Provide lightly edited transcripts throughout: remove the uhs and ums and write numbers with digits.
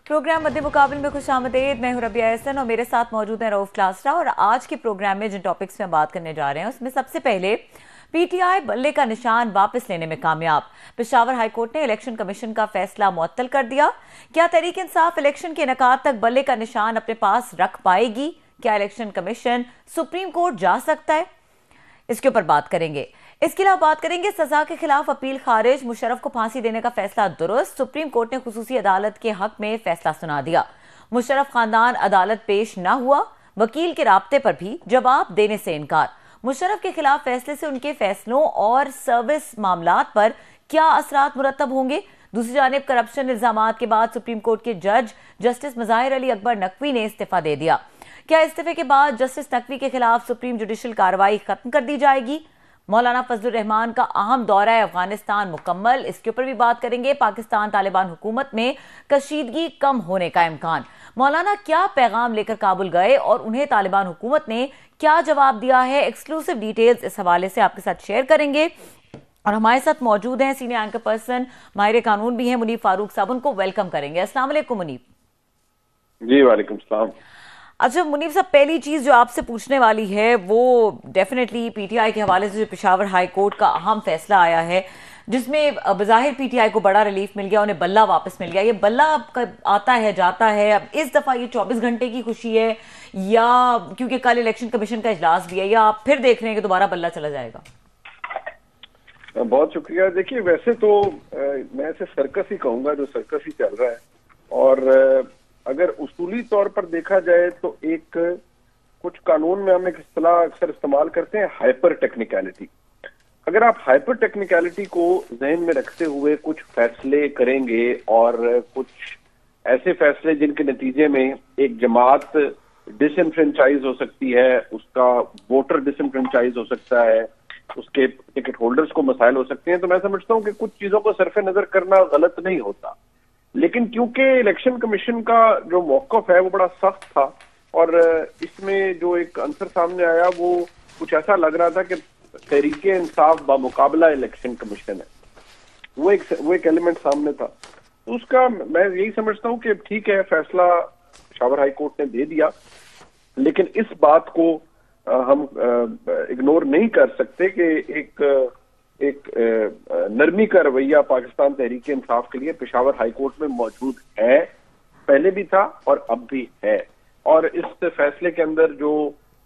Programme मध्य मुकाबले में खुशामदीद। मैं हूं रबिया एहसन और मेरे साथ मौजूद हैं रऊफ क्लासरा। और आज के प्रोग्राम में जिन टॉपिक्स में बात करने जा रहे हैं उसमें सबसे पहले पीटीआई बल्ले का निशान वापस लेने में कामयाब। पेशावर हाईकोर्ट ने इलेक्शन कमीशन का फैसला मुअत्तल कर दिया। क्या तहरीक इंसाफ इलेक्शन के इनेकाद तक बल्ले का निशान अपने पास रख पाएगी? क्या इलेक्शन कमीशन सुप्रीम कोर्ट जा सकता है? इसके ऊपर बात करेंगे। इसके अलावा बात करेंगे सजा के खिलाफ अपील खारिज, मुशर्रफ को फांसी देने का फैसला दुरुस्त। सुप्रीम कोर्ट ने खुसूसी अदालत के हक में फैसला सुना दिया। मुशर्रफ खानदान अदालत पेश न हुआ, वकील के राब्ते पर भी जवाब देने से इनकार। मुशर्रफ के खिलाफ फैसले से उनके फैसलों और सर्विस मामलात पर क्या असरात मुरतब होंगे? दूसरी जानिब करप्शन इल्जामात के बाद सुप्रीम कोर्ट के जज जस्टिस मज़ाहिर अली अकबर नकवी ने इस्तीफा दे दिया। क्या इस्तीफे के बाद जस्टिस नकवी के खिलाफ सुप्रीम जुडिशल कार्रवाई खत्म कर दी जाएगी? मौलाना फजलुर रहमान का अहम दौरा अफगानिस्तान मुकम्मल, इसके ऊपर भी बात करेंगे। पाकिस्तान तालिबान हुकूमत में कशीदगी कम होने का इम्कान। मौलाना क्या पैगाम लेकर काबुल गए और उन्हें तालिबान हुकूमत ने क्या जवाब दिया है? एक्सक्लूसिव डिटेल्स इस हवाले से आपके साथ शेयर करेंगे। और हमारे साथ मौजूद हैं सीनियर एंकर पर्सन माहिर कानून भी हैं मुनीब फारूक साहब, उनको वेलकम करेंगे। अस्सलाम वालेकुम मुनीब। जी वालेकुम सलाम। अच्छा मुनीब साहब, पहली चीज जो आपसे पूछने वाली है वो डेफिनेटली पीटीआई के हवाले से जो पेशावर हाई कोर्ट का अहम फैसला आया है जिसमें बज़ाहिर पीटीआई को बड़ा रिलीफ मिल गया, उन्हें बल्ला वापस मिल गया। ये बल्ला आता है जाता है, अब इस दफा ये 24 घंटे की खुशी है या क्योंकि कल इलेक्शन कमीशन का इजलास भी है, या आप फिर देख रहे हैं कि दोबारा बल्ला चला जाएगा? बहुत शुक्रिया। देखिए वैसे तो मैं इसे सर्कस ही कहूंगा, जो सर्कस ही चल रहा है। और अगर उसूली तौर पर देखा जाए तो एक कुछ कानून में हम एक इस्तेलाह अक्सर इस्तेमाल करते हैं, हाइपर टेक्निकलिटी। अगर आप हाइपर टेक्निकलिटी को जहन में रखते हुए कुछ फैसले करेंगे और कुछ ऐसे फैसले जिनके नतीजे में एक जमात डिसइनफ्रेंचाइज हो सकती है, उसका वोटर डिसइनफ्रेंचाइज हो सकता है, उसके टिकट होल्डर्स को मसाइल हो सकते हैं, तो मैं समझता हूं कि कुछ चीजों को सरफे नजर करना गलत नहीं होता। लेकिन क्योंकि इलेक्शन कमीशन का जो मौक़िफ़ है वो बड़ा सख्त था और इसमें जो एक आंसर सामने आया वो कुछ ऐसा लग रहा था कि तहरीक इंसाफ बामुकाबला इलेक्शन कमीशन है, वो एक एलिमेंट सामने था। तो उसका मैं यही समझता हूँ कि ठीक है, फैसला पेशावर हाई कोर्ट ने दे दिया, लेकिन इस बात को हम इग्नोर नहीं कर सकते कि एक नरमी का रवैया पाकिस्तान तहरीक इंसाफ के लिए पेशावर हाईकोर्ट में मौजूद है, पहले भी था और अब भी है। और इस फैसले के अंदर जो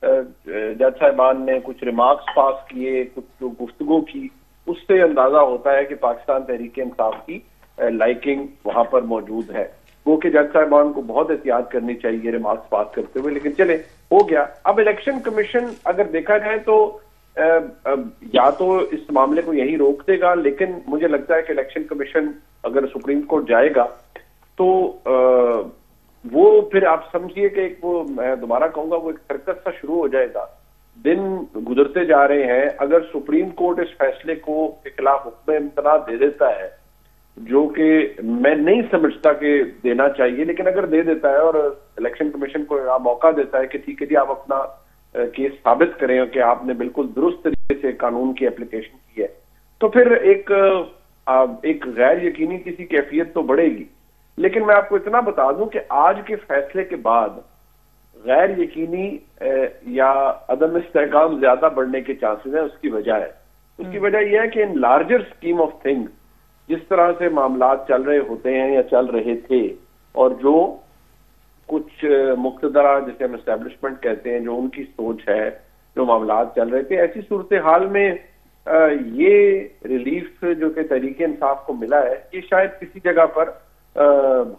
जज साहिबान ने कुछ रिमार्क्स पास किए, कुछ जो गुफ्तगू की, उससे अंदाजा होता है कि पाकिस्तान तहरीक इंसाफ की लाइकिंग वहां पर मौजूद है। वो कि जज साहिबान को बहुत एहतियात करनी चाहिए रिमार्क्स पास करते हुए, लेकिन चले हो गया। अब इलेक्शन कमीशन अगर देखा जाए तो या तो इस मामले को यही रोक देगा, लेकिन मुझे लगता है कि इलेक्शन कमीशन अगर सुप्रीम कोर्ट जाएगा तो वो फिर आप समझिए कि एक वो, मैं दोबारा कहूंगा, वो एक सर्कस सा शुरू हो जाएगा। दिन गुजरते जा रहे हैं, अगर सुप्रीम कोर्ट इस फैसले को के खिलाफ हुक्म इम्तना दे देता है, जो कि मैं नहीं समझता कि देना चाहिए, लेकिन अगर दे देता है और इलेक्शन कमीशन को मौका देता है कि ठीक है जी आप अपना केस साबित करें कि आपने बिल्कुल दुरुस्त तरीके से कानून की एप्लीकेशन की है, तो फिर एक गैर यकीनी किसी कैफियत तो बढ़ेगी। लेकिन मैं आपको इतना बता दूं कि आज के फैसले के बाद गैर यकीनी या अदम इस्तेहकाम ज्यादा बढ़ने के चांसेस हैं। उसकी वजह यह है कि in larger scheme of things जिस तरह से मामला चल रहे होते हैं या चल रहे थे, और जो कुछ मुक्तदरा जिसे हम एस्टेब्लिशमेंट कहते हैं, जो उनकी सोच है, जो मामला चल रहे थे, ऐसी सूरत हाल में ये रिलीफ जो कि तहरीक इंसाफ को मिला है, ये शायद किसी जगह पर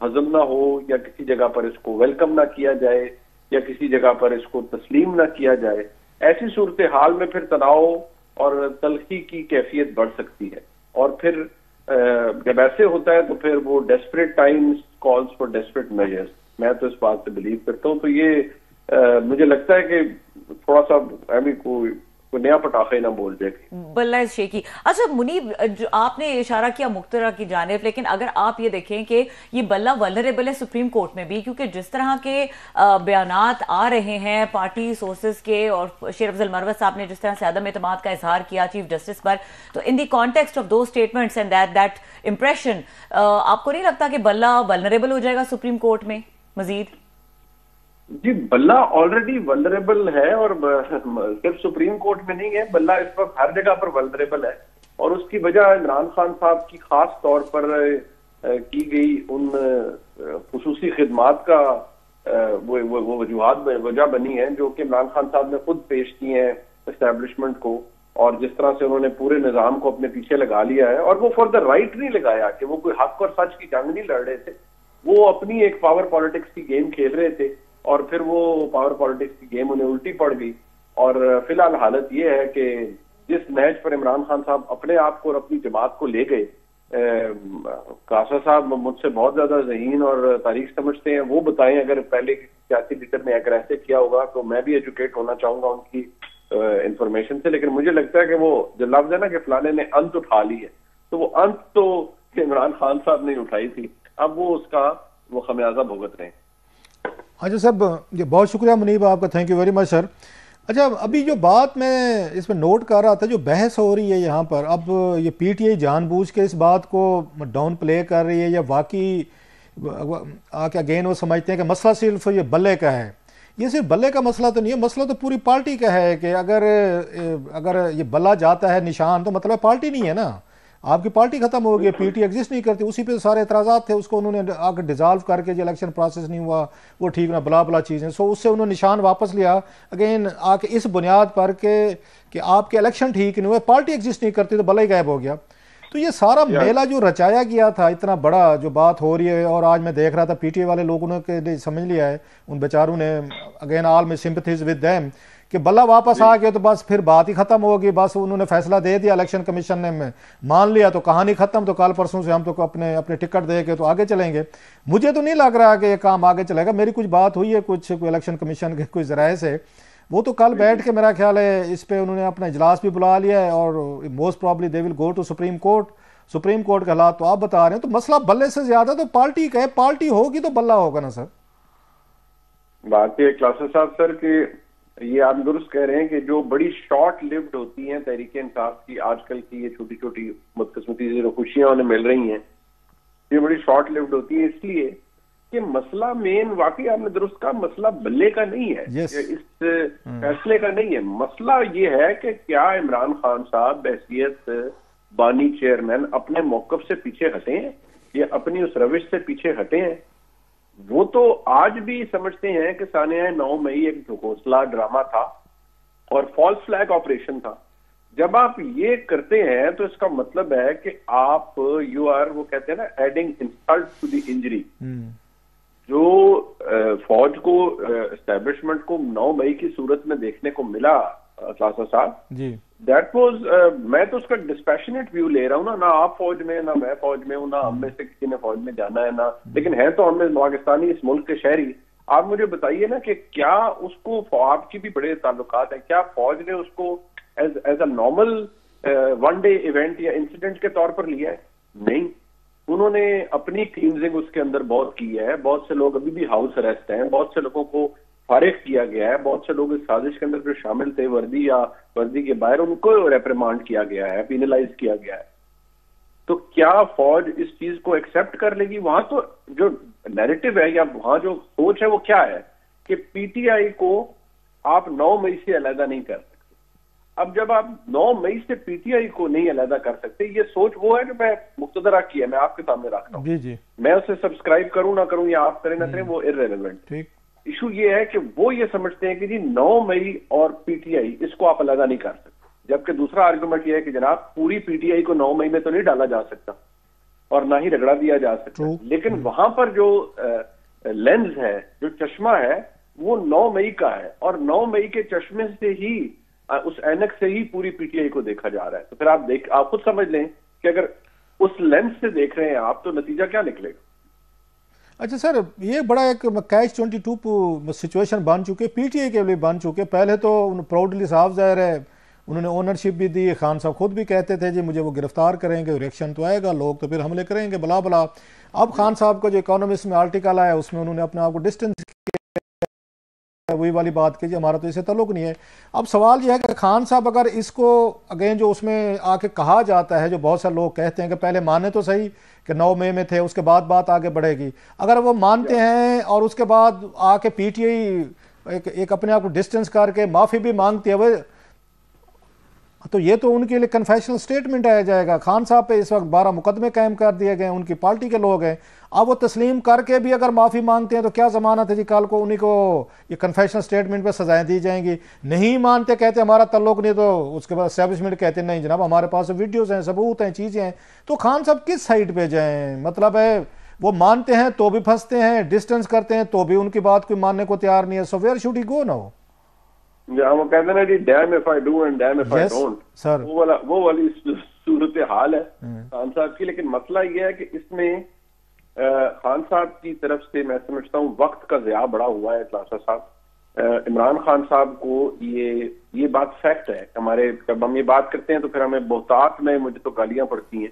हजम ना हो, या किसी जगह पर इसको वेलकम ना किया जाए, या किसी जगह पर इसको तस्लीम ना किया जाए। ऐसी सूरत हाल में फिर तनाव और तलखी की कैफियत बढ़ सकती है, और फिर जब ऐसे होता है तो फिर वो desperate times calls for desperate measures. मैं तो इस बात से बिलीव करता हूँ। तो ये मुझे लगता है कि थोड़ा सा कोई नया पटाखे ना बोल जाए। बल्ला शेखी। अच्छा मुनीब, जो आपने इशारा किया मुख्तरा की जानिब, लेकिन अगर आप ये देखें कि ये बल्ला वल्नरेबल है सुप्रीम कोर्ट में भी, क्योंकि जिस तरह के बयानात आ रहे हैं पार्टी सोर्सेज के, और शेर अफजल मरवत साहब ने जिस तरह से अदम एतमाद का इजहार किया चीफ जस्टिस पर, तो इन द कॉन्टेक्स्ट ऑफ दो स्टेटमेंट्स एंड दैट इंप्रेशन, आपको नहीं लगता कि बल्ला वल्नरेबल हो जाएगा सुप्रीम कोर्ट में मजीद? जी, बल्ला ऑलरेडी वल्नरेबल है, और सिर्फ सुप्रीम कोर्ट में नहीं है, बल्ला इस वक्त हर जगह पर वल्नरेबल है। और उसकी वजह इमरान खान साहब की खास तौर पर की गई उन खुसूसी खिदमात का वो वजह बनी है, जो कि इमरान खान साहब ने खुद पेश की है एस्टेब्लिशमेंट को, और जिस तरह से उन्होंने पूरे निजाम को अपने पीछे लगा लिया है। और वो फॉर द राइट नहीं लगाया कि वो कोई हक और सच की जंग नहीं लड़ रहे थे, वो अपनी एक पावर पॉलिटिक्स की गेम खेल रहे थे, और फिर वो पावर पॉलिटिक्स की गेम उन्हें उल्टी पड़ गई। और फिलहाल हालत ये है कि जिस मैच पर इमरान खान साहब अपने आप को और अपनी जमात को ले गए, कासा साहब मुझसे बहुत ज्यादा ज़हीन और तारीख समझते हैं, वो बताएं अगर पहले सियासी लीडर ने अगर ऐसे किया होगा, तो मैं भी एजुकेट होना चाहूंगा उनकी इंफॉर्मेशन से। लेकिन मुझे लगता है कि वो जो लफ्ज है ना कि फलाने ने अंत उठा ली है, तो वो अंत तो इमरान खान साहब ने उठाई थी, अब वो उसका वो खमियाजा भुगत रहे हैं। अच्छा साहब, ये बहुत शुक्रिया मुनीब आपका, thank you very much sir. अच्छा, अभी जो बात मैं इसमें नोट कर रहा था, जो बहस हो रही है यहाँ पर, अब ये पीटीआई जानबूझ के इस बात को डाउन प्ले कर रही है, या वाकई आके अगेन वो समझते हैं कि मसला सिर्फ ये बल्ले का है? ये सिर्फ बल्ले का मसला तो नहीं है, मसला तो पूरी पार्टी का है कि अगर ये बल्ला जाता है निशान, तो मतलब पार्टी नहीं है ना, आपकी पार्टी खत्म हो गई, पीटी एग्जिस्ट नहीं करती। उसी पे सारे एतराज़ात थे, उसको उन्होंने आकर डिज़ाल्व करके जो इलेक्शन प्रोसेस नहीं हुआ वो ठीक ना, बला बला चीज़ें, सो उससे उन्होंने निशान वापस लिया अगेन आके इस बुनियाद पर कि आपके इलेक्शन ठीक नहीं हुए, पार्टी एग्जिस्ट नहीं करती, तो बला ही गायब हो गया। तो ये सारा मेला जो रचाया गया था, इतना बड़ा जो बात हो रही है, और आज मैं देख रहा था पीटीआई वाले लोगों ने समझ लिया है, उन बेचारों ने अगेन ऑल में सिंपैथीज विद देम कि बल्ला वापस आ गया तो बस फिर बात ही खत्म होगी, बस उन्होंने फैसला दे दिया, इलेक्शन कमीशन ने मान लिया तो कहानी खत्म, तो कल परसों से हम तो अपने अपने टिकट दे के तो आगे चलेंगे। मुझे तो नहीं लग रहा कि ये काम आगे चलेगा। मेरी कुछ बात हुई है कुछ इलेक्शन कमीशन के कुछ जराए से, वो तो कल बैठ के मेरा ख्याल है इस पे उन्होंने अपना इजलास भी बुला लिया है, और most probably they will go to supreme court. Supreme court के हालात तो आप बता रहे हैं, तो मसला बल्ले से ज्यादा तो पार्टी का है, पार्टी होगी तो बल्ला होगा ना सर। बात ये क्लासेस साहब सर कि ये आप दुरुस्त कह रहे हैं कि जो बड़ी शॉर्ट लिव्ड होती हैं तहरीक इंसाफ की, आजकल की ये छोटी छोटी बदकिस्मती से खुशियां उन्हें मिल रही हैं, ये बड़ी शॉर्ट लिव्ड होती है, इसलिए कि मसला मेन वाकई आपने दुरुस्त कहा, मसला बल्ले का नहीं है, इस फैसले का नहीं है। मसला ये है कि क्या इमरान खान साहब बहैसियत बानी चेयरमैन अपने मौकफ से पीछे हटे हैं या अपनी उस रविश से पीछे हटे हैं? वो तो आज भी समझते हैं कि सानिया 9 मई एक घोंसला ड्रामा था और फॉल्स फ्लैग ऑपरेशन था। जब आप ये करते हैं तो इसका मतलब है कि आप यू आर, वो कहते हैं ना, adding insult to the injury. जो फौज को एस्टेब्लिशमेंट को 9 मई की सूरत में देखने को मिला क्लासा साहब जी, दैट वाज, मैं तो उसका डिस्पैशनेट व्यू ले रहा हूँ ना आप फौज में, ना मैं फौज में हूँ, ना हम में से किसी ने फौज में जाना है ना, लेकिन है तो हमें पाकिस्तानी, इस मुल्क के शहरी। आप मुझे बताइए ना कि क्या उसको, आपकी भी बड़े ताल्लुकात है, क्या फौज ने उसको as a normal one day event या इंसिडेंट के तौर पर लिया है? नहीं, उन्होंने अपनी क्लींजिंग उसके अंदर बहुत की है। बहुत से लोग अभी भी हाउस अरेस्ट हैं, बहुत से लोगों को फारिग किया गया है, बहुत से लोग इस साजिश के अंदर जो शामिल थे वर्दी या वर्दी के बाहर, उनको रेप्रिमांड किया गया है, पिनलाइज किया गया है। तो क्या फौज इस चीज को एक्सेप्ट कर लेगी? वहां तो जो नैरेटिव है या वहां जो सोच है वो क्या है कि पीटीआई को आप 9 मई से अलहदा नहीं कर सकते। अब जब आप 9 मई से पीटीआई को नहीं अलहदा कर सकते, ये सोच वो है जो मैं मुख्तदरा की है, मैं आपके सामने रख रहा हूँ। जी जी, मैं उसे सब्सक्राइब करूं ना करूं या आप करें ना करें, वो इररेलेवेंट। ठीक, इशू ये है कि वो ये समझते हैं कि जी 9 मई और पीटीआई इसको आप अलग नहीं कर सकते, जबकि दूसरा आर्गुमेंट ये है कि जनाब पूरी पीटीआई को 9 मई में तो नहीं डाला जा सकता और ना ही रगड़ा दिया जा सकता, लेकिन वहां पर जो लेंस है, जो चश्मा है, वो 9 मई का है और 9 मई के चश्मे से ही, उस ऐनक से ही पूरी पीटीआई को देखा जा रहा है। तो फिर आप खुद समझ लें कि अगर उस लेंस से देख रहे हैं आप, तो नतीजा क्या निकलेगा। अच्छा सर, ये बड़ा एक कैच 22 सिचुएशन बन चुके, पीटीआई के लिए बन चुके। पहले तो प्राउडली साफ जाहिर है उन्होंने ओनरशिप भी दी। खान साहब खुद भी कहते थे जी मुझे वो गिरफ्तार करेंगे, रिएक्शन तो आएगा, लोग तो फिर हमले करेंगे, बला बला। अब खान साहब का जो इकोनॉमिस्ट में आर्टिकल आया उसमें उन्होंने अपने आप को डिस्टेंस, वही वाली बात की, हमारा तो इससे ताल्लुक नहीं है। अब सवाल यह है कि खान साहब अगर इसको अगेन जो उसमें आके कहा जाता है, जो बहुत सारे लोग कहते हैं कि पहले माने तो सही कि 9 मई में थे, उसके बाद बात आगे बढ़ेगी, अगर वो मानते हैं और उसके बाद आके पीटीआई एक अपने आप को डिस्टेंस करके माफ़ी भी मांगती है, वो तो ये तो उनके लिए कन्फेशनल स्टेटमेंट आया जाएगा। खान साहब पे इस वक्त 12 मुकदमे कायम कर दिए गए, उनकी पार्टी के लोग हैं। अब वो तस्लीम करके भी अगर माफ़ी मांगते हैं तो क्या ज़मानत है जी कल को उन्हीं को ये कन्फेशनल स्टेटमेंट पे सजाएं दी जाएंगी। नहीं मानते, कहते हमारा तल्लुक नहीं, तो उसके बाद एस्टेब्लिशमेंट कहते नहीं जनाब हमारे पास वीडियोज़ हैं, सबूत हैं, चीज़ें हैं। तो खान साहब किस साइड पर जाएँ? मतलब है वो मानते हैं तो भी फंसते हैं, डिस्टेंस करते हैं तो भी उनकी बात कोई मानने को तैयार नहीं है। So where should he go now? वो कहते हैं ना जी damn if I do and damn if I don't, sir वो वाली सूरत हाल है खान साहब की। लेकिन मसला ये है कि इसमें खान साहब की तरफ से मैं समझता हूँ वक्त का ज़िया बड़ा हुआ है। क्लासा साहब, इमरान खान साहब को ये बात फैक्ट है। हमारे जब हम ये बात करते हैं तो फिर हमें बहुतात में मुझे तो गालियां पड़ती हैं।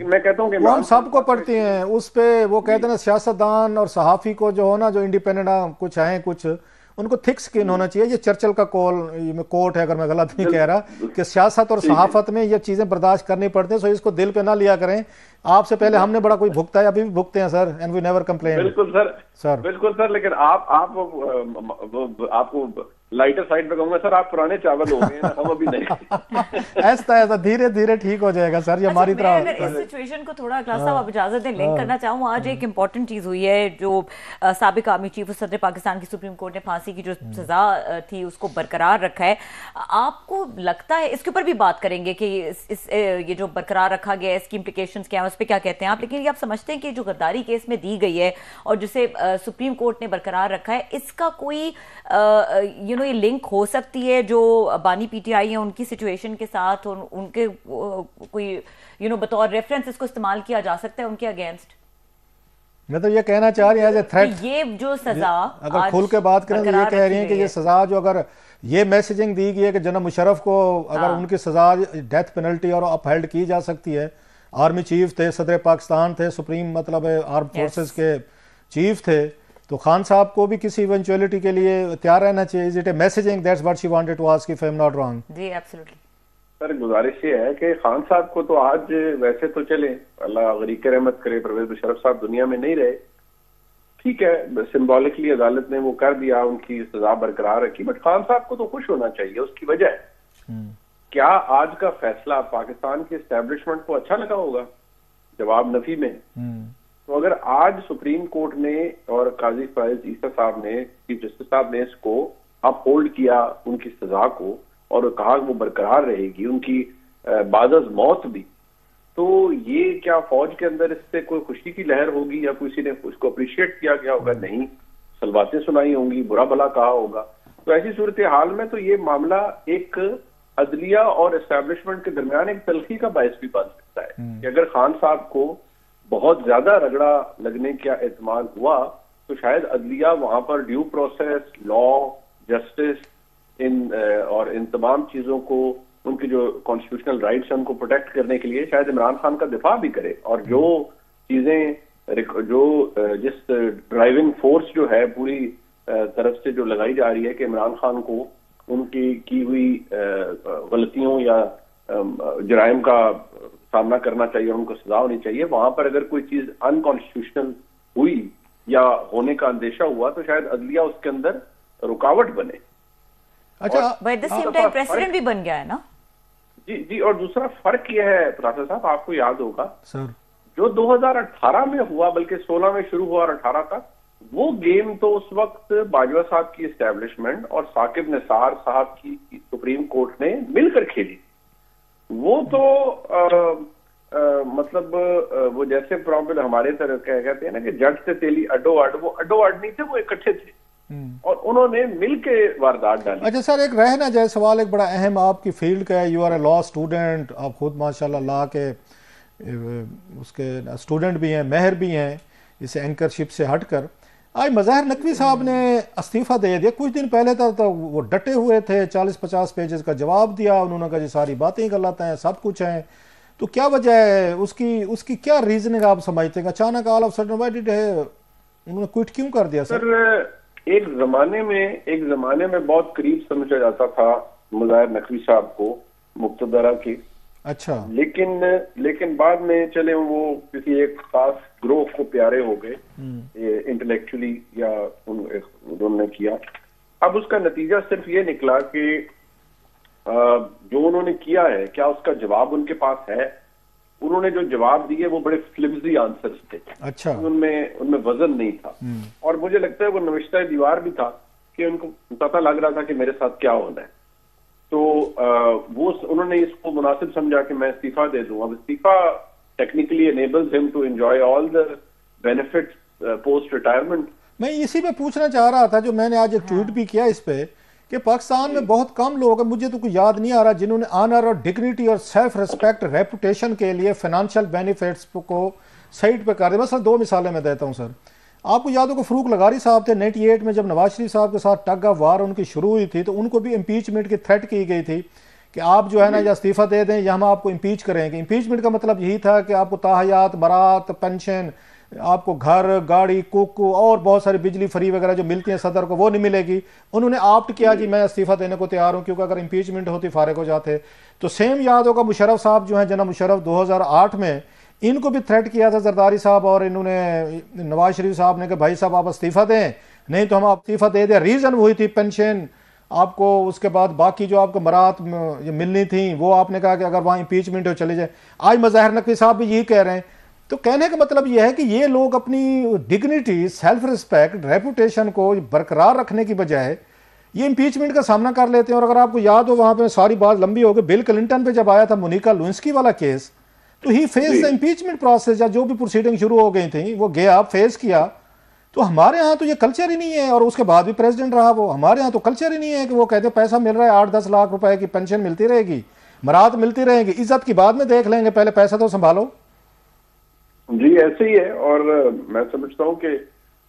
मैं कहता हूँ कि हम सबको पढ़ते हैं उस पे। वो कहते हैं ना सियासतदान और सहाफ़ी को जो हो ना, जो इंडिपेंडेंट कुछ हैं, कुछ उनको थिक स्किन होना चाहिए। ये चर्चिल का कोट है, अगर मैं गलत नहीं कह रहा, कि सियासत और सहाफत में ये चीज़ें बर्दाश्त करनी पड़ती हैं। सो इसको दिल पे ना लिया करें। आपसे पहले हमने बड़ा कुछ भुगता है, अभी भी भुगते हैं sir, and we never complain. बिल्कुल सर, बिल्कुल सर। लेकिन आपको लाइटर साइड पे कहूंगा सर, आप पुराने चावल हो गए हैं, हम अभी नहीं। ऐसा धीरे धीरे ठीक हो जाएगा सर। ये हमारी तरह अगर इस सिचुएशन को थोड़ा क्लास साहब आप इजाजत दें लिंक करना चाहूँ। आज एक इंपॉर्टेंट चीज हुई है जो साबिक आर्मी चीफ और सदर पाकिस्तान की सुप्रीम कोर्ट ने फांसी की जो सजा थी उसको बरकरार रखा है। आपको लगता है, इसके ऊपर भी बात करेंगे कि ये जो बरकरार रखा गया है इसकी इम्प्लीकेशंस क्या है, उस पर क्या कहते हैं आप, लेकिन ये आप समझते हैं कि जो गद्दारी केस में दी गई है और जिसे सुप्रीम कोर्ट ने बरकरार रखा है, इसका कोई ये लिंक हो सकती है जो बानी पीटीआई है उनकी सिचुएशन के साथ, और उनके कोई बतौर रेफरेंस इसको इस्तेमाल किया जा सकता है उनके अगेंस्ट? मैं तो ये कहना चाह रही है थ्रेट, ये जो सजा अगर खुल के बात करें तो ये कह रही है कि ये सजा जो अगर ये मैसेजिंग दी गई है कि जनाब मुशर्रफ को अगर उनकी सजा डेथ पेनल्टी और अपहेल्ड की जा सकती है। आर्मी चीफ थे, सदर पाकिस्तान थे, सुप्रीम मतलब आर्म फोर्सेस के चीफ थे, तो खान साहब को भी किसी इवेंचुअलिटी के लिए तैयार रहना चाहिए। Is it a messaging that's what she wanted to ask if I am not wrong? जी एब्सोल्युटली सर। गुजारिश ये है कि खान साहब को तो आज वैसे तो चले, अल्लाह गरीक रहमत करे, परवेज मुशर्रफ साहब दुनिया में नहीं रहे, ठीक है, सिंबॉलिकली अदालत ने वो कर दिया, उनकी सजा बरकरार रखी, बट खान साहब को तो खुश होना चाहिए। उसकी वजह क्या आज का फैसला पाकिस्तान की एस्टेब्लिशमेंट को अच्छा लगा होगा? जवाब नफी में। तो अगर आज सुप्रीम कोर्ट ने और काजी फाइज ईसा साहब ने, चीफ जस्टिस साहब ने इसको अपहोल्ड किया उनकी सजा को और कहा वो बरकरार रहेगी उनकी बादज मौत भी, तो ये क्या फौज के अंदर इससे कोई खुशी की लहर होगी या किसी ने उसको अप्रिशिएट किया गया होगा? नहीं, सलवातें सुनाई होंगी, बुरा भला कहा होगा। तो ऐसी सूरत हाल में तो ये मामला एक अदलिया और एस्टेब्लिशमेंट के दरमियान एक तलखी का बायस भी बन सकता है कि अगर खान साहब को बहुत ज्यादा रगड़ा लगने का एहतमाल हुआ तो शायद अदलिया वहां पर ड्यू प्रोसेस, लॉ, जस्टिस और इन तमाम चीजों को, उनकी जो कॉन्स्टिट्यूशनल राइट्स हैं उनको प्रोटेक्ट करने के लिए शायद इमरान खान का दिफा भी करे। और जो चीजें जिस ड्राइविंग फोर्स जो है पूरी तरफ से जो लगाई जा रही है कि इमरान खान को उनकी की हुई गलतियों या जराइम का सामना करना चाहिए और उनको सजा होनी चाहिए, वहां पर अगर कोई चीज अनकॉन्स्टिट्यूशनल हुई या होने का अंदेशा हुआ तो शायद अदलिया उसके अंदर रुकावट बने। अच्छा, by the same time president भी बन गया है ना? जी। और दूसरा फर्क यह है प्रोफेसर साहब, आपको याद होगा सर, जो 2018 में हुआ, बल्कि 16 में शुरू हुआ और 18 तक, वो गेम तो उस वक्त बाजवा साहब की एस्टेब्लिशमेंट और साकिब निसार साहब की सुप्रीम कोर्ट ने मिलकर खेली। वो तो मतलब वो जैसे प्रॉब्लम हमारे तरह कहते हैं ना कि जज से तेली अड्डो अड, वो अड्डो अड नहीं थे, वो इकट्ठे थे और उन्होंने मिलके वारदात डाली। अच्छा सर, एक रहना जाए सवाल, एक बड़ा अहम आपकी फील्ड का है, you are a law student, आप खुद माशाल्लाह लॉ के उसके स्टूडेंट भी हैं, महर भी हैं, इस एंकरशिप से हटकर। आज मज़ाहिर नकवी साहब ने इस्तीफ़ा दे दिया। कुछ दिन पहले तक तो वो डटे हुए थे, 40-50 पेजेस का जवाब दिया उन्होंने, कहा जी सारी बातें गलत हैं, सब कुछ हैं। तो क्या वजह है उसकी उसकी क्या रीजनिंग आप समझते हैं? अचानक all of sudden why did उन्होंने क्विट क्यों कर दिया सर? एक जमाने में बहुत करीब समझा जाता था मज़ाहिर नकवी साहब को मुक्तदरा के। अच्छा। लेकिन बाद में चले वो किसी एक खास ग्रोह को प्यारे हो गए इंटेलेक्चुअली, या उन्होंने किया। अब उसका नतीजा सिर्फ ये निकला कि जो उन्होंने किया है, क्या उसका जवाब उनके पास है? उन्होंने जो जवाब दिए वो बड़े फ्लिम्जी आंसर्स थे। अच्छा। उनमें वजन नहीं था, और मुझे लगता है वो नविश्ता दीवार भी था कि उनको पता लग रहा था कि मेरे साथ क्या होना है। तो वो उन्होंने इसको मुनासिब समझा कि मैं इस्तीफा दे दूं। अब इस्तीफा technically enables him to enjoy all the benefits post retirement। मैं इसी पे पूछना चाह रहा था, जो मैंने आज एक ट्वीट भी किया इस पे, कि पाकिस्तान में बहुत कम लोग हैं, मुझे तो कोई याद नहीं आ रहा, जिन्होंने ऑनर और डिग्निटी और सेल्फ रिस्पेक्ट रेपुटेशन के लिए फाइनेंशियल बेनिफिट्स को साइड पे कर दे। मसलन 2 मिसालें मैं देता हूँ सर। आपको याद होगा फरूक लगारी साहब थे 98 में, जब नवाज शरीफ साहब के साथ टग ऑफ वार उनकी शुरू हुई थी, तो उनको भी इम्पीचमेंट की थ्रेट की गई थी कि आप जो है ना या इस्तीफा दे दें या हम आपको इम्पीच करेंगे। इम्पीचमेंट का मतलब यही था कि आपको ताहयात, बरात, पेंशन, आपको घर, गाड़ी, कुक और बहुत सारी बिजली फ्री वगैरह जो मिलती है सदर को, वो नहीं मिलेगी। उन्होंने ऑप्ट किया कि मैं इस्तीफा देने को तैयार हूँ, क्योंकि अगर इम्पीचमेंट होती फारिग हो जाते। तो सेम याद होगा मुशर्रफ साहब जो हैं, जनाब मुशर्रफ 2008 में इनको भी थ्रेट किया था जरदारी साहब, और इन्होंने नवाज शरीफ साहब ने कहा भाई साहब आप इस्तीफा दें, नहीं तो हम आप इस्तीफा दे दें। रीज़न वही थी पेंशन आपको, उसके बाद बाकी जो आपको मरात मिलनी थी वो आपने कहा कि अगर वहाँ इम्पीचमेंट हो चले जाए। आज मज़ाहिर नकवी साहब भी यही कह रहे हैं। तो कहने का मतलब यह है कि ये लोग अपनी डिग्निटी, सेल्फ रिस्पेक्ट, रेपुटेशन को बरकरार रखने की बजाय ये इम्पीचमेंट का सामना कर लेते हैं। और अगर आपको याद हो, वहाँ पर सारी बात लंबी हो गई, बिल क्लिंटन पे जब आया था मोनिका लुइंस्की वाला केस, तो ही फेस द इम्पीचमेंट प्रोसेस, या जो भी प्रोसीडिंग शुरू हो गई थी वो गया, फेस किया। तो हमारे यहाँ तो ये कल्चर ही नहीं है, और उसके बाद भी प्रेसिडेंट रहा वो। हमारे यहाँ तो कल्चर ही नहीं है कि वो कहते पैसा मिल रहा है, 8-10 लाख रुपए की पेंशन मिलती रहेगी, मरात मिलती रहेगी, इज्जत की बाद में देख लेंगे, पहले पैसा तो संभालो। जी ऐसे ही है। और मैं समझता हूँ कि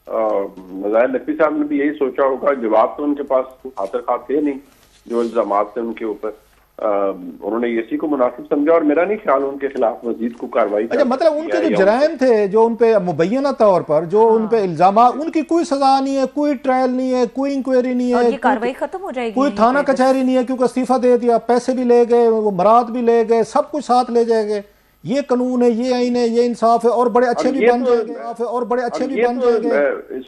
मज़ाहिर नकवी साहब ने भी यही सोचा होगा। जवाब तो उनके पास खातिर खा थे नहीं, जो इल्जाम थे उनके ऊपर, उन्होंने इसी को मुनासिब समझा, और मेरा नहीं ख्याल उनके खिलाफ मजीद को कार्रवाई। अच्छा, मतलब उनके जो जराइम थे, जो उनपे मुबैना तौर पर जो उनपे इल्जाम, उनकी कोई सजा नहीं है, कोई ट्रायल नहीं है, कोई इंक्वायरी नहीं है, कार्रवाई खत्म हो जाएगी, कोई थाना कचहरी नहीं है, क्योंकि इस्तीफा दे दिया, पैसे भी ले गए, वो मरात भी ले गए, सब कुछ साथ ले जाएंगे। ये कानून है, ये आईन है, ये इंसाफ है, और बड़े अच्छे भी बन जाएंगे, और बड़े अच्छे भी बन जाएंगे।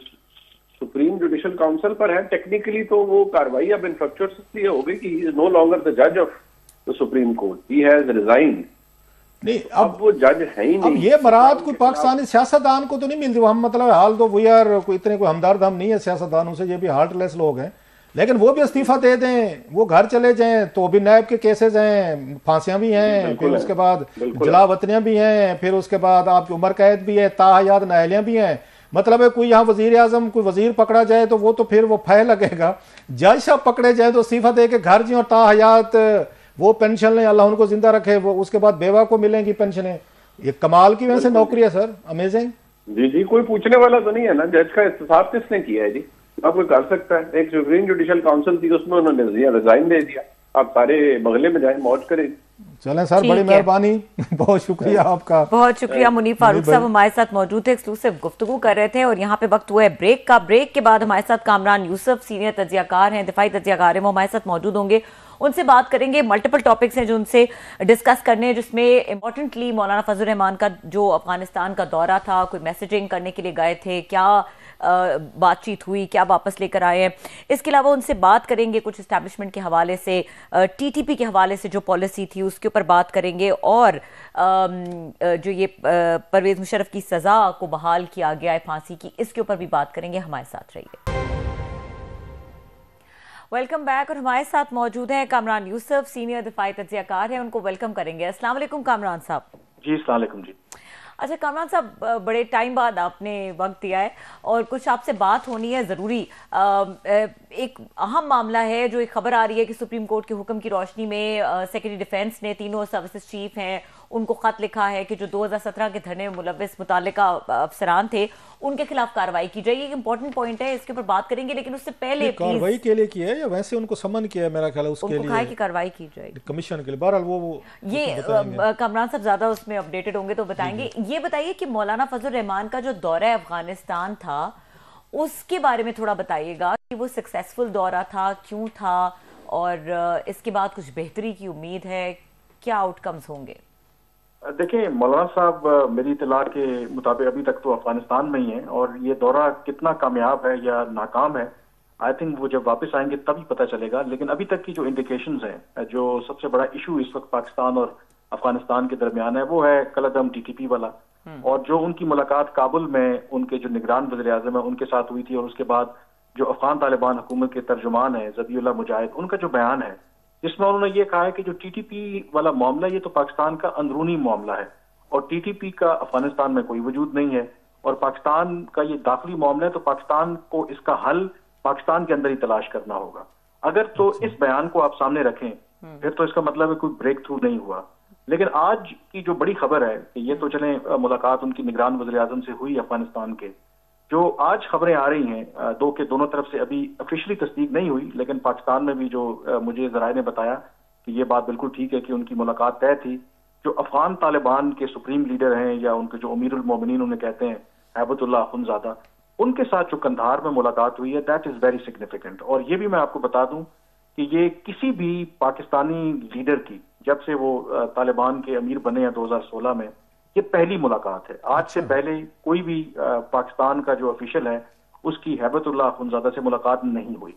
सुप्रीम जुडिशल काउंसिल पर है। टेक्निकली तो वो कार्रवाई अब इनफ्रक्चर इसलिए हो गई कि he is no longer the जज of the Supreme Court, he has resigned. नहीं, अब वो जज है ही नहीं। अब ये बरात कोई पाकिस्तानी सियासतदान को तो नहीं मिलती। हम मतलब हाल तो वी आर कोई इतने कोई हमदर्द हम नहीं है सियासतदानों से, ये भी हार्टलेस लोग हैं। लेकिन वो भी इस्तीफा दे दें, वो घर चले जाएं, तो भी नैब के केसेस हैं, फांसियां भी हैं, फिर उसके बाद जलावतनियां भी हैं, फिर उसके बाद आपकी उम्र कैद भी है, ताहयात नाहलियां भी हैं। मतलब है कोई यहाँ वजीर आजम, कोई वजीर पकड़ा जाए तो वो तो फिर वो फै लगेगा। जज साहब पकड़े जाए तो इस्तीफा दे के घर जी, और ताहयात वो पेंशन लें, अल्लाह उनको जिंदा रखे, वो उसके बाद बेवा को मिलेंगी पेंशनें। ये कमाल की वजह से नौकरी है सर, अमेजिंग। जी जी, कोई पूछने वाला तो नहीं है ना। जज का इस्तीफा किसने किया है जी? आप कोई कर सकता है? एक सुप्रीम जुडिशल काउंसिल थी, उसमें उन्होंने रिजाइन दे दिया। आप सारे बगले में जाए, मौज करें। चलें सर, बड़ी मेहरबानी, बहुत शुक्रिया आपका। बहुत शुक्रिया। मुनीफ फारूक साहब हमारे साथ मौजूद थे, एक्सक्लूसिव गुफ्तगू कर रहे थे, और यहाँ पे वक्त हुआ है ब्रेक का। ब्रेक के बाद हमारे साथ कामरान यूसुफ, सीनियर तज्जियाकार हैं, दिफाई तज्जियाकार हैं, वो हमारे साथ मौजूद होंगे। उनसे बात करेंगे। मल्टीपल टॉपिक्स हैं जो उनसे डिस्कस करने हैं, जिसमें इंपॉर्टेंटली मौलाना फजल रहमान का जो अफगानिस्तान का दौरा था, कोई मैसेजिंग करने के लिए गए थे, क्या बातचीत हुई, क्या वापस लेकर आए हैं। इसके अलावा उनसे बात करेंगे कुछ इस्टेब्लिशमेंट के हवाले से, टीटीपी के हवाले से जो पॉलिसी थी उसके ऊपर बात करेंगे, और जो ये परवेज मुशर्रफ की सजा को बहाल किया गया है फांसी की, इसके ऊपर भी बात करेंगे। हमारे साथ रहिए। Welcome back. और हमारे साथ मौजूद हैं कामरान यूसुफ, सीनियर दिफाई तज्जियाकार हैं, उनको वेलकम करेंगे। अस्सलाम वालेकुम कामरान साहब। जी अस्सलाम वालेकुम जी। अच्छा कामरान साहब, बड़े टाइम बाद आपने वक्त दिया है और कुछ आपसे बात होनी है ज़रूरी। एक अहम मामला है, जो एक खबर आ रही है कि सुप्रीम कोर्ट के हुक्म की रोशनी में सेक्रेटरी डिफेंस ने, तीनों सर्विसेज चीफ हैं, उनको खत लिखा है कि जो 2017 के धरने में मुलव्विस मुतालिका अफसरान थे उनके खिलाफ कार्रवाई की जाए। एक इंपॉर्टेंट पॉइंट है, इसके ऊपर बात करेंगे, लेकिन उससे पहले कार्रवाई के लिए किया है या वैसे उनको समन किया है? मेरा ख्याल है उसके लिए की कार्रवाई की जाएगी कमीशन के लिए। बहरहाल वो ये कामरान साहब ज्यादा उसमें अपडेटेड होंगे तो बताएंगे। ये बताइए कि मौलाना फजल रहमान का जो दौरा अफगानिस्तान था उसके बारे में थोड़ा बताइएगा कि वो सक्सेसफुल दौरा था, क्यों था, और इसके बाद कुछ बेहतरी की उम्मीद है, क्या आउटकम्स होंगे? देखिए, मौलाना साहब मेरी इतला के मुताबिक अभी तक तो अफगानिस्तान में ही हैं, और ये दौरा कितना कामयाब है या नाकाम है आई थिंक वो जब वापस आएंगे तभी पता चलेगा। लेकिन अभी तक की जो इंडिकेशंस हैं, जो सबसे बड़ा इशू इस वक्त पाकिस्तान और अफगानिस्तान के दरमियान है वो है कलअदम TTP वाला, और जो उनकी मुलाकात काबुल में उनके जो निगरान वज़ीर आज़म है उनके साथ हुई थी, और उसके बाद जो अफगान तालिबान हुकूमत के तर्जुमान है ज़बीउल्लाह मुजाहिद, उनका जो बयान है जिसमें उन्होंने ये कहा है कि जो TTP वाला मामला ये तो पाकिस्तान का अंदरूनी मामला है और TTP का अफगानिस्तान में कोई वजूद नहीं है, और पाकिस्तान का ये दाखिली मामला है तो पाकिस्तान को इसका हल पाकिस्तान के अंदर ही तलाश करना होगा। अगर तो इस बयान को आप सामने रखें फिर तो इसका मतलब है कोई ब्रेक थ्रू नहीं हुआ। लेकिन आज की जो बड़ी खबर है कि ये तो चले मुलाकात उनकी निगरान वज़ीर आज़म से हुई अफगानिस्तान के, जो आज खबरें आ रही हैं के दोनों तरफ से अभी ऑफिशियली तस्दीक नहीं हुई, लेकिन पाकिस्तान में भी जो मुझे ज़राए ने बताया कि ये बात बिल्कुल ठीक है कि उनकी मुलाकात तय थी। जो अफगान तालिबान के सुप्रीम लीडर हैं या उनके जो अमीरुल मोमिनीन उन्हें कहते हैं हैबतुल्लाह अखुंज़ादा, उनके साथ जो कंधार में मुलाकात हुई है दैट इज वेरी सिग्निफिकेंट। और ये भी मैं आपको बता दूं कि ये किसी भी पाकिस्तानी लीडर की जब से वो तालिबान के अमीर बने हैं 2016 में, ये पहली मुलाकात है। आज से पहले कोई भी पाकिस्तान का जो ऑफिशियल है उसकी हैबतुल्लाह अखुंज़ादा से मुलाकात नहीं हुई।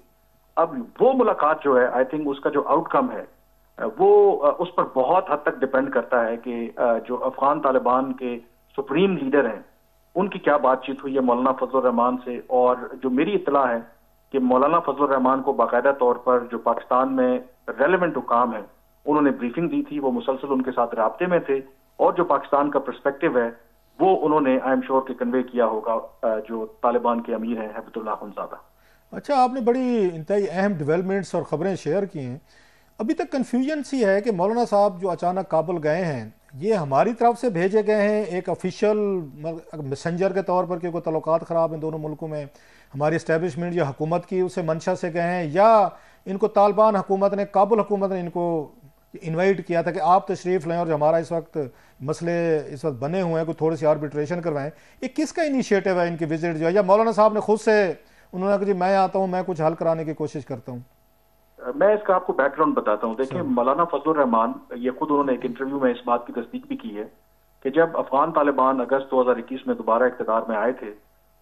अब वो मुलाकात जो है आई थिंक उसका जो आउटकम है वो उस पर बहुत हद तक डिपेंड करता है कि जो अफगान तालिबान के सुप्रीम लीडर हैं उनकी क्या बातचीत हुई है मौलाना फजल रहमान से। और जो मेरी इत्तला है कि मौलाना फजल रहमान को बाकायदा तौर पर जो पाकिस्तान में रेलेवेंट हुकाम है उन्होंने ब्रीफिंग दी थी, वो मुसलसल उनके साथ राब्ते में थे, और जो पाकिस्तान का पर्सपेक्टिव है वो उन्होंने आई एम श्योर कि कन्वे किया होगा जो तालिबान के अमीर हैं हैबतुल्लाह अखुंज़ादा। अच्छा, आपने बड़ी इंतहाई अहम डेवलपमेंट्स और ख़बरें शेयर की हैं। अभी तक कन्फ्यूजन सी है कि मौलाना साहब जो अचानक काबुल गए हैं ये हमारी तरफ से भेजे गए हैं एक ऑफिशियल मैसेंजर के तौर पर कि कोई तल्लुकात ख़राब हैं दोनों मुल्कों में, हमारी इस्टेब्लिशमेंट या हुकूमत की उसे मंशा से गए हैं, या इनको तालिबान हुकूमत ने, काबुल हुकूमत ने इनको इनवाइट किया था कि आप तशरीफ़ लें और जो हमारा इस वक्त मसले इस वक्त बने हुए हैं कोई थोड़ी सी आर्बिट्रेशन करवाएं? ये किसका इनिशिएटिव है इनकी विजिट जो है, या मौलाना साहब ने खुद से उन्होंने कहा जी मैं आता हूँ, मैं कुछ हल कराने की कोशिश करता हूँ? मैं इसका आपको बैकग्राउंड बताता हूँ। देखिए, मौलाना फजल रहमान ये खुद उन्होंने एक इंटरव्यू में इस बात की तस्दीक भी की है कि जब अफगान तालिबान अगस्त 2021 में दोबारा इक़्तिदार में आए थे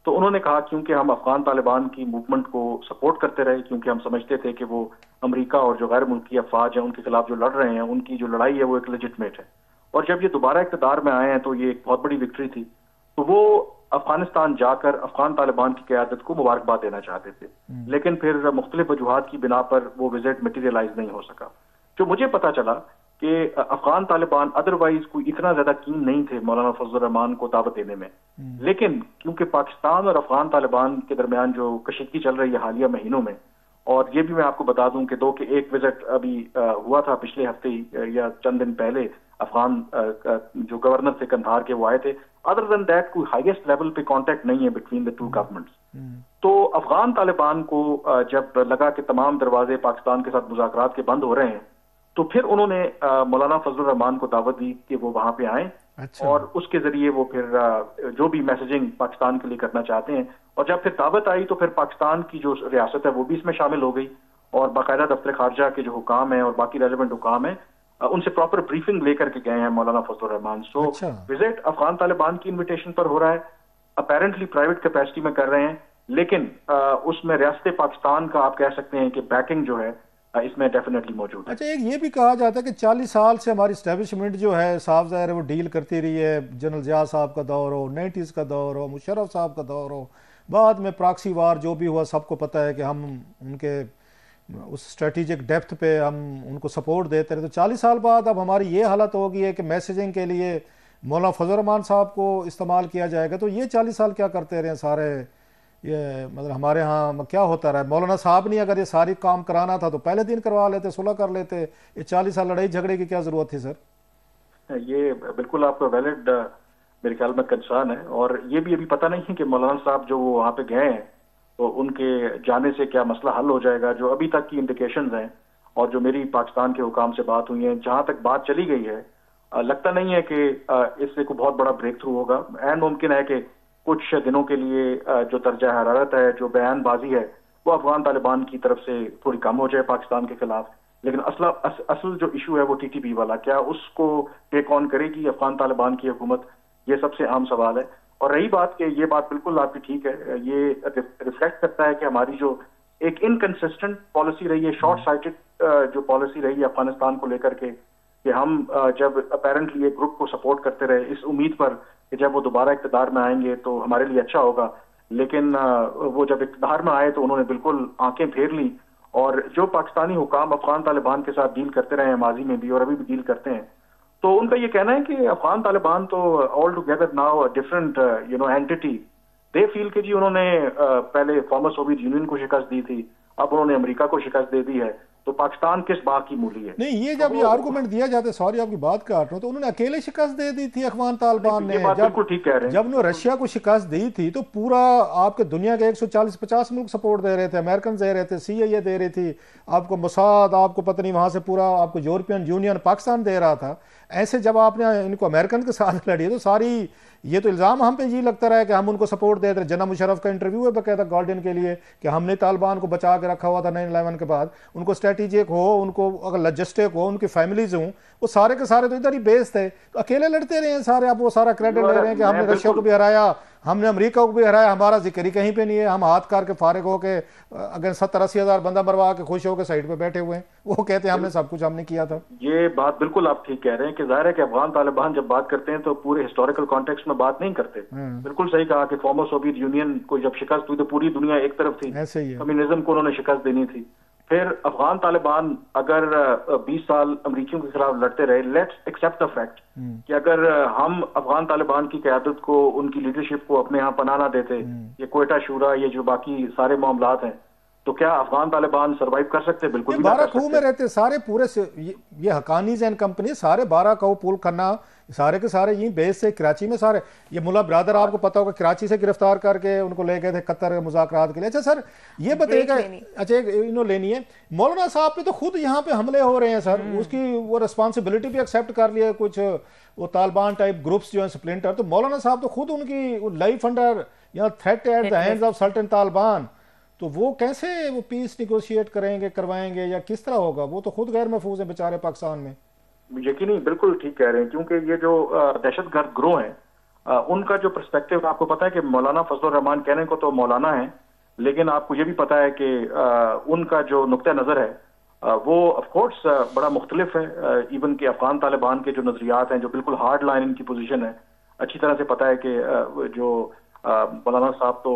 तो उन्होंने कहा क्योंकि हम अफगान तालिबान की मूवमेंट को सपोर्ट करते रहे, क्योंकि हम समझते थे कि वो अमेरिका और जो गैर मुल्की अफवाज हैं उनके खिलाफ जो लड़ रहे हैं उनकी जो लड़ाई है वो एक लेजिटमेट है, और जब ये दोबारा इक़्तिदार में आए हैं तो ये एक बहुत बड़ी विक्ट्री थी। तो वो अफगानिस्तान जाकर अफगान तालिबान की क़यादत को मुबारकबाद देना चाहते थे, लेकिन फिर मुख्तलिफ वजूहात की बिना पर वो विजिट मटीरियलाइज नहीं हो सका। जो मुझे पता चला कि अफगान तालिबान अदरवाइज कोई इतना ज्यादा कीन नहीं थे मौलाना फजल रहमान को दावत देने में, लेकिन क्योंकि पाकिस्तान और अफगान तालिबान के दरमियान जो कशीदगी चल रही है हालिया महीनों में, और ये भी मैं आपको बता दूं कि कि एक विजिट अभी हुआ था पिछले हफ्ते ही या चंद दिन पहले, अफगान जो गवर्नर थे कंधार के वो आए थे। अदर देन दैट कोई हाईएस्ट लेवल पे कांटेक्ट नहीं है बिटवीन द टू गवर्नमेंट्स। तो अफगान तालिबान को जब लगा कि तमाम दरवाजे पाकिस्तान के साथ मुज़ाकरात के बंद हो रहे हैं तो फिर उन्होंने मौलाना फजल रहमान को दावत दी कि वो वहां पे आए। अच्छा। और उसके जरिए वो फिर जो भी मैसेजिंग पाकिस्तान के लिए करना चाहते हैं, और जब फिर दावत आई तो फिर पाकिस्तान की जो रियासत है वो भी इसमें शामिल हो गई, और बाकायदा दफ्तर खारजा के जो हुकाम है और बाकी रेलेवेंट हुकाम है उनसे प्रॉपर ब्रीफिंग लेकर के गए हैं मौलाना फजल रहमान। सो विजिट अफगान तालिबान की इन्विटेशन पर हो रहा है, अपेरेंटली प्राइवेट कैपेसिटी में कर रहे हैं, लेकिन उसमें रियासत पाकिस्तान का आप कह सकते हैं कि बैकिंग जो है इसमें डेफिनेटली मौजूद है। अच्छा, एक ये भी कहा जाता है कि 40 साल से हमारी एस्टेब्लिशमेंट जो है साफ ज़ाहिर है वो डील करती रही है, जनरल ज़िया साहब का दौर हो, 90s का दौर हो, मुशर्रफ साहब का दौर हो, बाद में प्रॉक्सी वार जो भी हुआ सबको पता है कि हम उनके उस स्ट्रेटेजिक डेप्थ पे हम उनको सपोर्ट देते रहे। तो 40 साल बाद अब हमारी ये हालत हो गई है कि मैसेजिंग के लिए मौलाना फजल रहमान साहब को इस्तेमाल किया जाएगा। तो ये 40 साल क्या करते रहे सारे, ये मतलब हमारे यहाँ क्या होता रहा? मौलाना साहब ने अगर ये सारी काम कराना था तो पहले दिन करवा लेते, सुलह कर लेते, ये 40 साल लड़ाई झगड़े की क्या जरूरत थी सर? ये बिल्कुल आपका वैलिड मेरे ख्याल में कंसर्न है, और ये भी अभी पता नहीं है कि मौलाना साहब जो वो वहाँ पे गए हैं तो उनके जाने से क्या मसला हल हो जाएगा। जो अभी तक की इंडिकेशंस हैं और जो मेरी पाकिस्तान के हुकाम से बात हुई है, जहां तक बात चली गई है, लगता नहीं है कि इससे कोई बहुत बड़ा ब्रेक थ्रू होगा। एंड मुमकिन है कि कुछ दिनों के लिए जो दर्जा हरारत है, जो बयानबाजी है, वो अफगान तालिबान की तरफ से थोड़ी कम हो जाए पाकिस्तान के खिलाफ। लेकिन असल जो इशू है वो टीटीपी वाला, क्या उसको टेक ऑन करेगी अफगान तालिबान की हुकूमत, ये सबसे अहम सवाल है। और रही बात कि ये बात बिल्कुल आपकी ठीक है, ये रिफ्लेक्ट करता है कि हमारी जो एक इनकंसिस्टेंट पॉलिसी रही है, शॉर्ट साइटेड जो पॉलिसी रही है अफगानिस्तान को लेकर के, कि हम जब अपेरेंटली एक ग्रुप को सपोर्ट करते रहे इस उम्मीद पर कि जब वो दोबारा इक़्तिदार में आएंगे तो हमारे लिए अच्छा होगा, लेकिन वो जब इक़्तिदार में आए तो उन्होंने बिल्कुल आंखें फेर ली। और जो पाकिस्तानी हुकाम अफगान तालिबान के साथ डील करते रहे हैं माजी में भी और अभी भी डील करते हैं, तो उनका ये कहना है कि अफगान तालिबान तो all together now different entity. They feel कि जी उन्होंने पहले फॉर्मर सोवियत यूनियन को शिकस्त दी थी, अब उन्होंने अमेरिका को शिकस्त दे दी है, तो पाकिस्तान किस बात की मूली है। नहीं, ये जब ये आर्गुमेंट दिया जाता है, सॉरी आपकी बात काट रहा हूं, तो उन्होंने अकेले शिकस्त दे दी थी अफगान तालिबान ने। बिल्कुल ठीक कह रहे हैं। जब उन्होंने रशिया को शिकस्त दी थी तो पूरा आपके दुनिया के 140-50 मुल्क सपोर्ट दे रहे थे, अमेरिकन दे रहे थे, CIA दे रही थी, आपको मोसाद, आपको पता नहीं वहां से पूरा आपको यूरोपियन यूनियन पाकिस्तान दे रहा था। ऐसे जब आपने इनको अमेरिकन के साथ लड़ी तो सारी ये तो इल्ज़ाम हम पे ये लगता रहा है कि हम उनको सपोर्ट दे रहे। जना मुशर्रफ का इंटरव्यू है बकायदा गार्डियन के लिए कि हमने तालिबान को बचा के रखा हुआ था 9/11 के बाद, उनको स्ट्रेटेजिक हो, उनको अगर लॉजिस्टिक हो, उनकी फैमिलीज हों, वो सारे के सारे तो इधर ही बेस थे, तो अकेले लड़ते रहे हैं सारे। आप वो सारा क्रेडिट ले रहे हैं कि हमने रशिया को भी हराया, हमने अमेरिका को भी हराया, हमारा जिक्र ही कहीं पे नहीं है। हम हाथ करके फारिग होके अगर 70-80 हज़ार बंदा मरवा के खुश होकर साइड पे बैठे हुए हैं, वो कहते हैं हमने सब कुछ हमने किया था। ये बात बिल्कुल आप ठीक कह रहे हैं कि जाहिर है कि अफगान तालिबान जब बात करते हैं तो पूरे हिस्टोरिकल कॉन्टेक्स्ट में बात नहीं करते। बिल्कुल सही कहा कि फॉर्मर सोवियत यूनियन को जब शिकस्त हुई तो पूरी दुनिया एक तरफ थी, ऐसे ही है। कम्युनिज्म को उन्होंने शिकस्त देनी थी। फिर अफगान तालिबान अगर 20 साल अमरीकियों के खिलाफ लड़ते रहे, लेट्स एक्सेप्ट द फैक्ट कि अगर हम अफगान तालिबान की क़यादत को, उनकी लीडरशिप को अपने यहाँ पनाह ना देते, ये क्वेटा शूरा, ये जो बाकी सारे मामलात हैं, तो क्या अफगान तालिबान सरवाइव कर सकते? बिल्कुल भी नहीं कर सकते। में रहते सारे पूरे से ये हकानीज एंड कंपनी सारे 12 काऊ पुल करना, सारे के सारे यही बेस से कराची में सारे। ये मुल्ला ब्रादर आपको पता होगा कराची से गिरफ्तार करके उनको ले गए थे कतर मुज़ाकरात के लिए। अच्छा सर ये बताइएगा, अच्छा इन्होंने लेनी है, मौलाना साहब पे तो खुद यहाँ पे हमले हो रहे हैं सर, उसकी वो रिस्पॉन्सिबिलिटी भी एक्सेप्ट कर लिया कुछ वो तालिबान टाइप ग्रुप्स जो है स्प्लिंटर, तो मौलाना साहब तो खुद उनकी लाइफ अंडर या threat at the hands of certain Taliban, तो वो कैसे वो पीस निगोशिएट करेंगे, करवाएंगे, या किस तरह होगा? वो तो खुद गैर महफूज है बेचारे पाकिस्तान में। यकीनी बिल्कुल ठीक कह रहे हैं, क्योंकि ये जो दहशतगर्द ग्रोह हैं उनका जो पर्सपेक्टिव, आपको पता है कि मौलाना फजलुर रहमान कहने को तो मौलाना है, लेकिन आपको ये भी पता है कि उनका जो नुक्ता नज़र है वो ऑफकोर्स बड़ा मुख्तलिफ है। इवन के अफगान तालिबान के जो नजरियात हैं, जो बिल्कुल हार्ड लाइन इनकी पोजीशन है, अच्छी तरह से पता है कि जो मौलाना साहब तो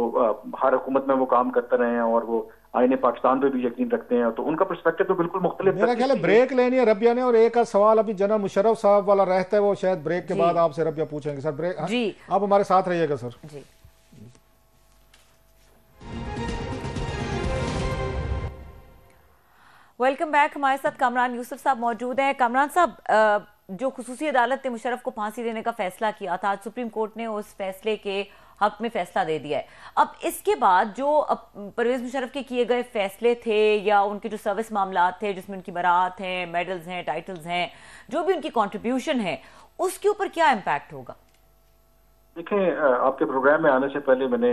हर हुकूमत में वो काम करते रहे हैं और वो आईने पाकिस्तान पे भी यकीन रखते हैं, तो उनका पर्सपेक्टिव तो बिल्कुल मुख्तलिफ। मेरा ख्याल है ब्रेक लेनी है रबिया ने, और एक सवाल अभी जनरल मुशर्रफ साहब वाला रहता है, वो शायद ब्रेक के बाद आपसे रबिया पूछेंगे। सर ब्रेक जी, आप हमारे साथ रहिएगा सर जी। Welcome back. हमारे साथ कामरान यूसुफ साहब मौजूद हैं। कामरान साहब, जो खुसूसी अदालत ने मुशर्रफ को फांसी देने का फैसला किया था, आज सुप्रीम कोर्ट ने उस फैसले के हक में फैसला दे दिया है। अब इसके बाद जो परवेज मुशर्रफ के किए गए फैसले थे या उनके जो सर्विस मामलात थे जिसमें उनकी बरात हैं, मेडल्स हैं, टाइटल्स हैं, जो भी उनकी कंट्रीब्यूशन है, उसके ऊपर क्या इम्पैक्ट होगा? देखें, आपके प्रोग्राम में आने से पहले मैंने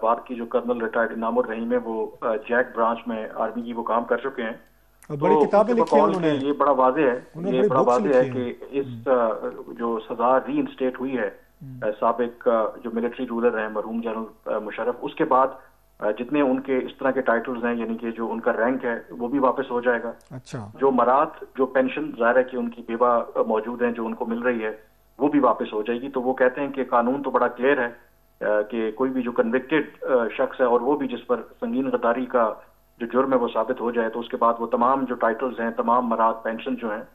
बात की, जो कर्नल रिटायर्ड इनामुर रहीम है वो जैक ब्रांच में आर्मी की वो काम कर चुके हैं, बड़ी किताबें लिखी हैं उन्होंने। ये बड़ा वाज़ेह है, ये बड़ा वाज़ेह है कि इस जो सजा रीइंस्टेट हुई है साबिक जो मिलिट्री रूलर हैं मरहूम जनरल मुशर्रफ, उसके बाद जितने उनके इस तरह के टाइटल्स हैं, यानी कि जो उनका रैंक है वो भी वापस हो जाएगा। अच्छा। जो मरात, जो पेंशन जाहिर है कि उनकी बेवा मौजूद हैं जो उनको मिल रही है, वो भी वापस हो जाएगी। तो वो कहते हैं कि कानून तो बड़ा क्लियर है कि कोई भी जो कन्विक्टेड शख्स है और वो भी जिस पर संगीन गद्दारी का जो जुर्म है वो साबित हो जाए, तो उसके बाद वो तमाम जो टाइटल्स हैं, तमाम मरात, पेंशन जो हैं,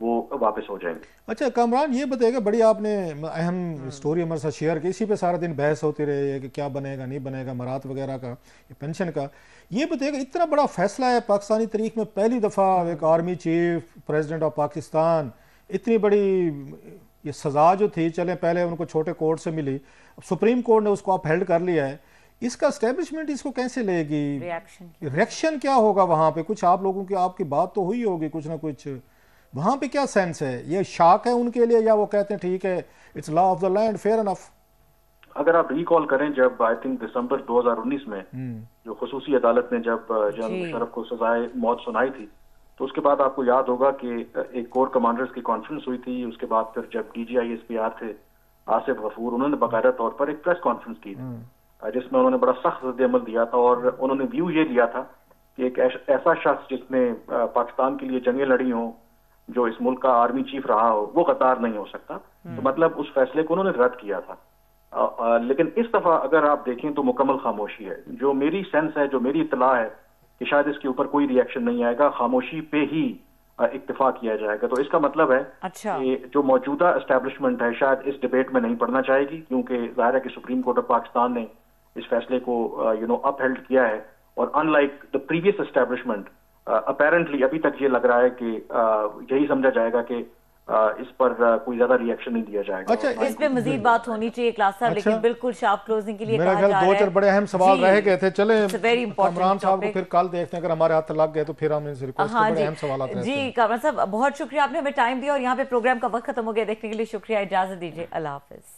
वो वापस हो जाएंगे। अच्छा कामरान, ये बताइएगा, बड़ी आपने अहम स्टोरी हमारे साथ शेयर की, इसी पे सारा दिन बहस होती रही है कि क्या बनेगा नहीं बनेगा, मरात वगैरह का, पेंशन का। ये बताइएगा, इतना बड़ा फैसला है पाकिस्तानी तारीख में, पहली दफ़ा एक army chief, president of Pakistan इतनी बड़ी ये सज़ा जो थी, चले पहले उनको छोटे कोर्ट से मिली, सुप्रीम कोर्ट ने उसको अपहेल्ड कर लिया है, इसका एस्टेब्लिशमेंट इसको कैसे लेगी? रिएक्शन क्या होगा वहाँ पे? कुछ आप लोगों की आपकी बात तो हुई होगी कुछ ना कुछ, वहाँ पे क्या सेंस है? ये शॉक है उनके लिए या वो कहते हैं ठीक है it's law of the land, fair enough? अगर आप रिकॉल करें, जब आई थिंक दिसंबर 2019 में जो खुसूसी अदालत ने जब जनरल मुशर्रफ को सजाए मौत सुनाई थी, तो उसके बाद आपको याद होगा कि एक कोर कमांडर्स की कॉन्फ्रेंस हुई थी। उसके बाद फिर जब DGI SPR थे आसिफ गफूर, उन्होंने बाकायदा तौर पर एक प्रेस कॉन्फ्रेंस की थी जिसमें उन्होंने बड़ा सख्त रद्द-ए-अमल दिया था और उन्होंने व्यू ये लिया था कि एक ऐसा शख्स जिसने पाकिस्तान के लिए जंगें लड़ी हों, जो इस मुल्क का आर्मी चीफ रहा हो, वो गद्दार नहीं हो सकता। तो मतलब उस फैसले को उन्होंने रद्द किया था। लेकिन इस दफा अगर आप देखें तो मुकम्मल खामोशी है। जो मेरी सेंस है, जो मेरी इत्तला है कि शायद इसके ऊपर कोई रिएक्शन नहीं आएगा, खामोशी पे ही इत्तेफाक किया जाएगा। तो इसका मतलब है कि जो मौजूदा एस्टेब्लिशमेंट है शायद इस डिबेट में नहीं पड़ना चाहेगी, क्योंकि जाहिर है कि सुप्रीम कोर्ट ऑफ पाकिस्तान ने इस फैसले को अपहेल्ड किया है। और unlike the previous establishment, apparently अभी तक ये लग रहा है कि यही समझा जाएगा कि इस पर कोई ज्यादा रिएक्शन नहीं दिया जाएगा। अच्छा, इस पे मजीद बात होनी चाहिए क्लास साहब, अच्छा, लेकिन बिल्कुल शार्प क्लोजिंग के लिए मेरा ख्याल 2-4 बड़े अहम सवाल रह गए थे। चले कामरान साहब को फिर कल देखते हैं, अगर हमारे हाथ लग गए तो फिर हम इनसे रिक्वेस्ट करें, बड़े अहम सवाल जी कामरान साहब बहुत शुक्रिया, आपने हमें टाइम दिया और यहाँ पे प्रोग्राम का वक्त खत्म हो गया। देखने के लिए शुक्रिया, इजाजत दीजिए, अल्लाह हाफिज।